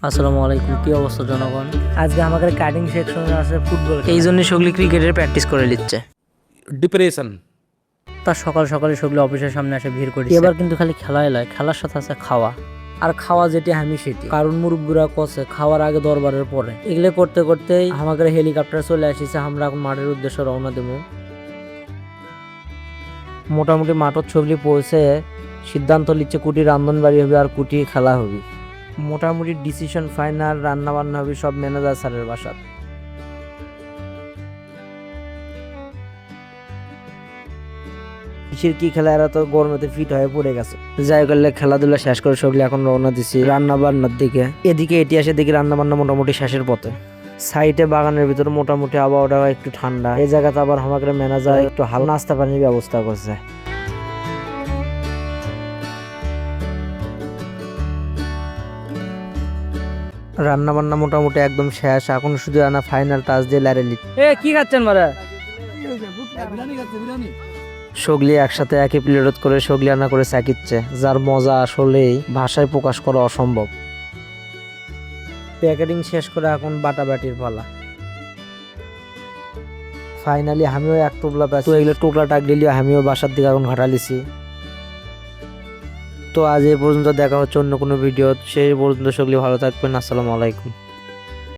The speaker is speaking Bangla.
আসসালামু আলাইকুম, কি অবস্থা জনগণ? আজকে আমাদের কাটিং সেকশনে আছে ফুটবল, এই জন্য সগলি ক্রিকেটের প্র্যাকটিস করে নিচ্ছে। ডিপ্রেশন তার সকাল সকালে সগলি অফিসের সামনে এসে ভিড় করি। এবার কিন্তু খালি খেলাই লয়, খেলার সাথে আছে খাওয়া। আর খাওয়া যেটি আমি সেটি, কারণ মুরব্বীরা কষে খাওয়ার আগে দরবারের পরে। এগুলো করতে করতেই আমাদের হেলিকপ্টার চলে আসিছে। আমরা এখন মাঠের উদ্দেশ্যে রওনা দেবো। মোটামুটি মাঠত সগলি পৌঁছে সিদ্ধান্ত নিচ্ছে কুটি রান্ধনবাড়ি হবে আর কুটি খেলা হবে। মোটামুটি ডিসিশন ফাইনাল, রান্না বান্না হবে সব ম্যানেজার স্যারের বাসাত। কিসের কি খেলা, এরা তো গরমেতে ফিট হয়ে পড়ে গেছে। যাই করলে খেলাধুলা শেষ করে সবগুলো এখন রওনা দিছি রান্না বান্নার দিকে। এদিকে এটি আসে দেখি রান্না বান্না মোটামুটি শেষের পথে। সাইডে বাগানের ভিতরে মোটামুটি আবহাওয়াটা একটু ঠান্ডা। এই জায়গাতে আবার আমাদের ম্যানেজার একটু হাল নাস্তা পানির ব্যবস্থা করছে। রান্না বান্না মোটামুটি একদম শেষ, এখন শুধু রান্না ফাইনাল টাচ দিয়ে লারে লিট। কি খাচ্ছেন মারা? সগলি একসাথে একই প্লেট করে সগলি রান্না করে চাকিচ্ছে, যার মজা আসলেই ভাষায় প্রকাশ করা অসম্ভব। প্যাকেটিং শেষ করে এখন বাটাবাটির পালা। ফাইনালি আমিও এক টোপলা পাচ্ছি, তো এগুলো টোপলা টাক দিলি আমিও বাসার দিকে এখন ঘাটালিছি। তো আজ এই পর্যন্ত, দেখা হচ্ছে অন্য কোনো ভিডিও। সেই পর্যন্ত সগলি ভালো থাকবেন। আসসালামু আলাইকুম।